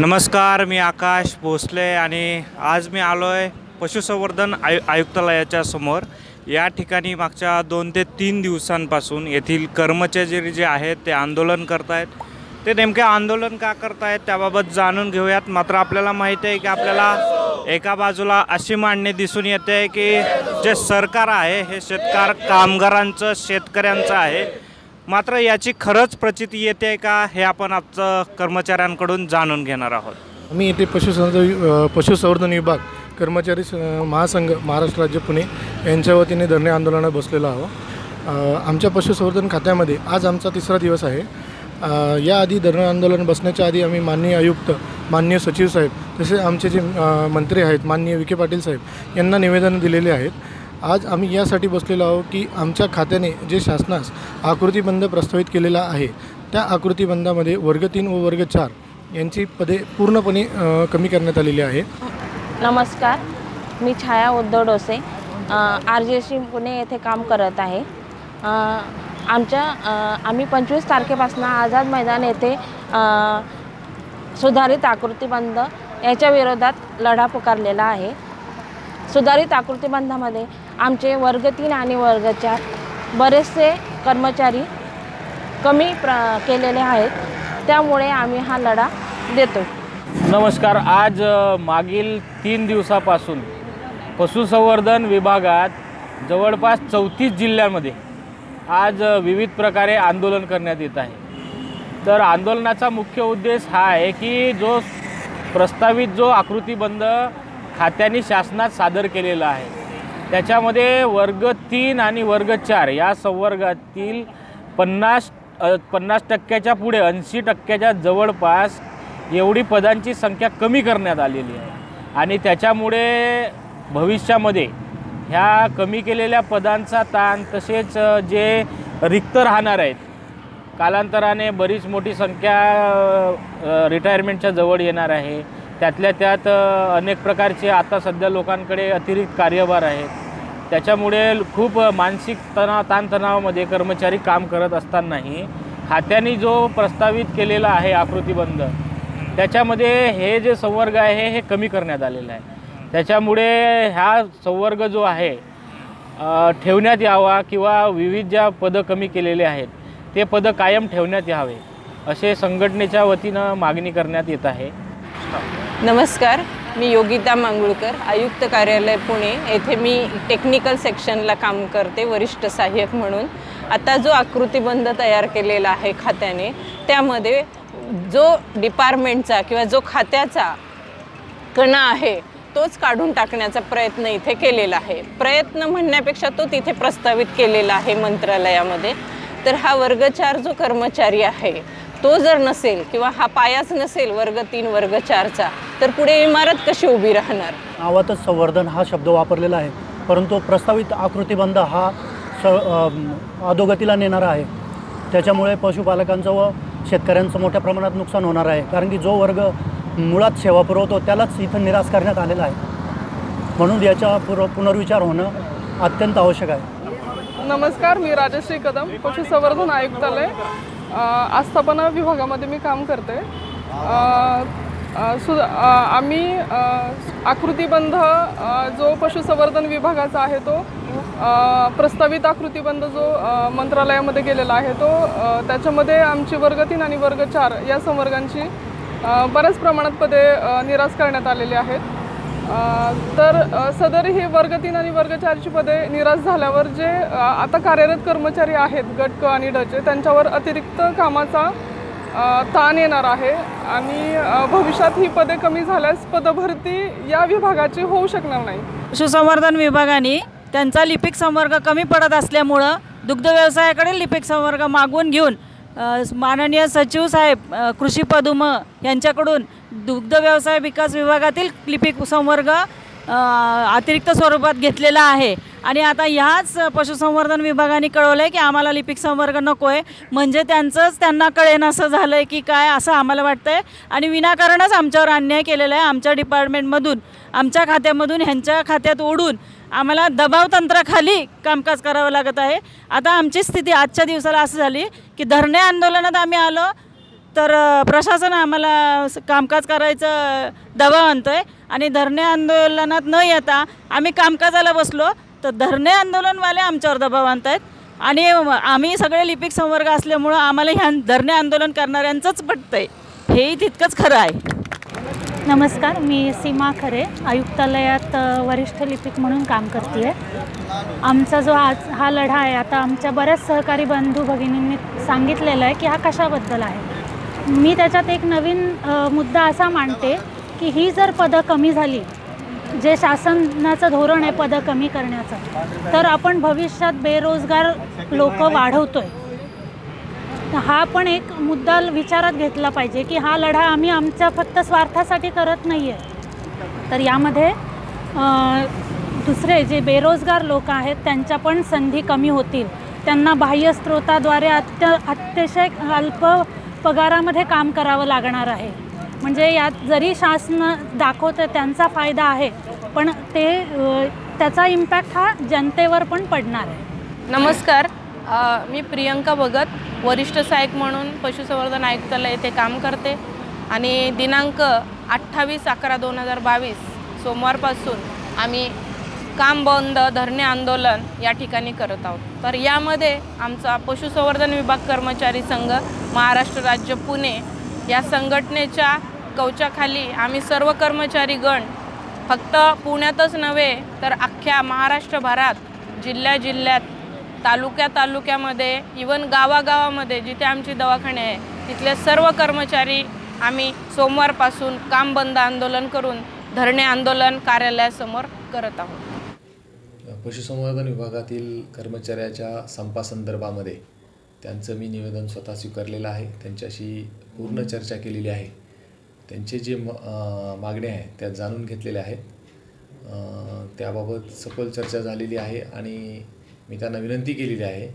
नमस्कार, मी आकाश भोसले आणि आज मी आलो आहे पशुसंवर्धन आयुक्तालयाच्या समोर। या ठिकाणी मागच्या 2 ते 3 दिवसांपासून येथील कर्मचारी जे आहेत ते आंदोलन करत आहेत। ते नेमके आंदोलन का करत आहेत त्याबाबत जाणून घेऊयात। मात्र आपल्याला माहिती आहे की आपल्याला एका बाजूला अशी मांडणी दिसून येते की जे सरकार आहे हे कामगारांचं शेतकऱ्यांचं आहे, मात्र याची खरंच प्रचिती येते का हे आपण आजचं कर्मचाऱ्यांकडून जाणून घेणार आहोत। मी येथे पशुसंवर्धन विभाग कर्मचारी महासंघ महाराष्ट्र राज्य पुणे यांच्या वतीने धरणे आंदोलनात बसलेलो आहोत। आमच्या पशुसंवर्धन खात्यामध्ये आज आमचा 3रा दिवस आहे। याआधी धरणे आंदोलन बसण्याच्या आधी आम्ही माननीय आयुक्त, माननीय सचिव साहेब तसेच आमचे जे मंत्री आहेत माननीय विखे पाटील साहेब यांना निवेदन दिलेले आहेत। आज आम्ही यासाठी बसलेलो आहोत की आमच्या खात्याने जे शासनास आकृतीबंध प्रस्तावित केलेला आहे त्या आकृतीबंधामध्ये वर्ग 3 व वर्ग 4 यांची पदे पूर्णपणे कमी करण्यात आलेली आहे। नमस्कार, मी छाया उद्धव डोसे RJC पुणे येथे काम करत आहे। आम्ही 25 तारखेपासून आझाद मैदान येथे सुधारित आकृतीबंध याच्या विरोधात लढा पुकारलेला आहे। सुधारित आकृतीबंधामध्ये आमचे वर्ग 3 आणि वर्ग 4 बरेचसे कर्मचारी कमी केलेले आहेत, त्यामुळे आम्ही हा लढा देतो। नमस्कार, आज मागील 3 दिवसापासून पशुसंवर्धन विभागात जवळपास 34 जिल्ह्यांमध्ये आज विविध प्रकारे आंदोलन करण्यात येत आहे। तर आंदोलनाचा मुख्य उद्देश हा आहे की जो प्रस्तावित आकृतीबंध खात्याने शासनात सादर केलेला आहे त्याच्यामध्ये वर्ग 3 आणि वर्ग 4 या संवर्गातील 50% पुढे 80% जवळपास एवढी पदांची संख्या कमी करण्यात आलेली आहे आणि त्याच्यामुळे भविष्यामध्ये ह्या कमी केलेल्या पदांचा ताण तसेच जे रिक्त राहणार आहेत, कालांतराने बरीच मोठी संख्या रिटायरमेंटच्या जवळ येणार आहे। त्यातल्या त्यात अनेक प्रकारचे आता सध्या लोकांकडे अतिरिक्त कार्यभार आहेत, त्याच्यामुळे खूप मानसिक ताणतणावामध्ये कर्मचारी काम करत असतानाही खात्याने जो प्रस्तावित केलेला आहे आकृतीबंध त्याच्यामध्ये हे जे संवर्ग आहे हे कमी करण्यात आलेलं आहे। त्याच्यामुळे हा संवर्ग जो आहे ठेवण्यात यावा किंवा विविध ज्या पदं कमी केलेले आहेत ते पदं कायम ठेवण्यात यावे असे संघटनेच्या वतीनं मागणी करण्यात येत आहे। नमस्कार, मी योगिता मांगुळकर, आयुक्त कार्यालय पुणे येथे मी टेक्निकल सेक्शनला काम करते, वरिष्ठ सहाय्यक म्हणून। आता जो आकृतीबंध तयार केलेला आहे खात्याने त्यामध्ये जो डिपार्टमेंटचा किंवा जो खात्याचा कणा आहे तोच काढून टाकण्याचा प्रयत्न इथे केलेला आहे। प्रयत्न म्हणण्यापेक्षा तो तिथे प्रस्तावित केलेला आहे मंत्रालयामध्ये। तर हा वर्ग 4 जो कर्मचारी आहे तो जर नसेल किंवा हा पायाच नसेल वर्ग 3 वर्ग 4चा तर पुढे इमारत कशी उभी राहणार। नावातच संवर्धन हा शब्द वापरलेला आहे, परंतु प्रस्तावित आकृतीबंध हा अधोगतीला नेणारा आहे। त्याच्यामुळे पशुपालकांचं व शेतकऱ्यांचं मोठ्या प्रमाणात नुकसान होणार आहे, कारण की जो वर्ग मुळात सेवा पुरवतो त्यालाच इथं निराश करण्यात आलेला आहे। म्हणून याचा पुनर्विचार होणं अत्यंत आवश्यक आहे। नमस्कार, मी राजश्री कदम, पशुसंवर्धन आयुक्तालय आस्थापना विभागामध्ये मी काम करते। आम्ही आकृतीबंध जो पशुसंवर्धन विभागाचा आहे तो प्रस्तावित आकृतीबंध जो मंत्रालयामध्ये गेलेला आहे तो त्याच्यामध्ये आमची वर्ग 3 आणि वर्ग 4 या संवर्गांची बऱ्याच प्रमाणात पदे निराश करण्यात आलेली आहेत। तर सदर ही वर्ग 3 आणि वर्ग 4ची पदे निराश झाल्यावर जे आता कार्यरत कर्मचारी आहेत गट क आणि ड चे त्यांच्यावर अतिरिक्त कामाचा ताण येणार आहे आणि भविष्यात ही पदे कमी झाल्यास पदभरती या विभागाची होऊ शकणार नाही। पशुसंवर्धन विभागाने त्यांचा लिपिक संवर्ग कमी पडत असल्यामुळं दुग्ध व्यवसायाकडे लिपिक संवर्ग मागवून घेऊन माननीय सचिव साहेब कृषी पदुम यांच्याकडून दुग्ध व्यवसाय विकास विभागातील लिपिक संवर्ग अतिरिक्त स्वरूपात घेतलेला आहे आणि आता ह्याच पशुसंवर्धन विभागाने कळवलं आहे की आम्हाला लिपिक संवर्ग नको आहे, म्हणजे त्यांना कळेन असं झालं आहे की काय असं आम्हाला वाटतं आहे आणि विनाकारणच आमच्यावर अन्याय केलेला आहे। आमच्या डिपार्टमेंटमधून आमच्या खात्यामधून ह्यांच्या खात्यात ओढून आम्हाला दबाव तंत्राखाली कामकाज करावं लागत आहे। आता आमची स्थिती आजच्या दिवसाला असं झाली की धरणे आंदोलनात आम्ही आलो तर प्रशासन आम्हाला कामकाज करायचं दबाव आणतो आहे आणि धरणे आंदोलनात न येता आम्ही कामकाजाला बसलो तर धरणे आंदोलनवाले आमच्यावर दबाव आणत आहेत आणि आम्ही सगळे लिपिक संवर्ग असल्यामुळं आम्हाला ह्या धरणे आंदोलन करणाऱ्यांचंच पटतं आहे, हेही तितकंच खरं आहे. नमस्कार, मी सीमा खरे आयुक्तालयात वरिष्ठ लिपिक म्हणून काम करते आहे. आमचा जो आज हा लढा आहे, आता आमच्या बऱ्याच सहकारी बंधू भगिनींनी सांगितलेलं आहे की हा कशाबद्दल आहे. मी त्याच्यात एक नवीन मुद्दा असा मांडते की ही जर पदं कमी झाली, जे शासनाचं धोरण आहे पदं कमी करण्याचं, तर आपण भविष्यात बेरोजगार लोक वाढवतो आहे. हा पण एक मुद्दा विचारात घेतला पाहिजे की हा लढा आम्ही आमच्या फक्त स्वार्थासाठी करत नाही आहे, तर यामध्ये दुसरे जे बेरोजगार लोक आहेत त्यांच्या पण संधी कमी होतील. त्यांना बाह्य स्रोताद्वारे अतिशय अल्प पगारामध्ये काम करावं लागणार आहे. म्हणजे यात जरी शासन दाखवतं त्यांचा फायदा आहे, पण त्याचा इम्पॅक्ट हा जनतेवर पण पडणार आहे. नमस्कार, मी प्रियंका भगत वरिष्ठ सहाय्यक म्हणून पशुसंवर्धन आयुक्तालय येथे काम करते आणि दिनांक 28/11/2022 सोमवारपासून आम्ही काम बंद धरणे आंदोलन या ठिकाणी करत आहोत. तर यामध्ये आमचा पशुसंवर्धन विभाग कर्मचारी संघ महाराष्ट्र राज्य पुणे या संघटनेच्या कवचाखाली आम्ही सर्व कर्मचारी गण फक्त पुण्यातच नव्हे तर अख्ख्या महाराष्ट्रभरात जिल्ह्यात तालुक्यामध्ये इवन गावागावामध्ये जिथे आमची दवाखाने आहे तिथले सर्व कर्मचारी आम्ही सोमवारपासून काम बंद आंदोलन करून धरणे आंदोलन कार्यालयासमोर करत आहोत. पशुसंवर्धन विभागातील कर्मचाऱ्याच्या संपासंदर्भामध्ये त्यांचं मी निवेदन स्वतः स्वीकारलेलं आहे. त्यांच्याशी पूर्ण चर्चा केलेली आहे. त्यांचे जे मागण्या आहेत त्या जाणून घेतलेल्या आहेत. त्याबाबत सखोल चर्चा झालेली आहे आणि मी त्यांना विनंती केलेली आहे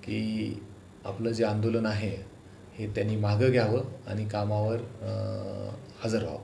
की आपलं जे आंदोलन आहे हे त्यांनी मागं घ्यावं आणि कामावर हजर व्हावं.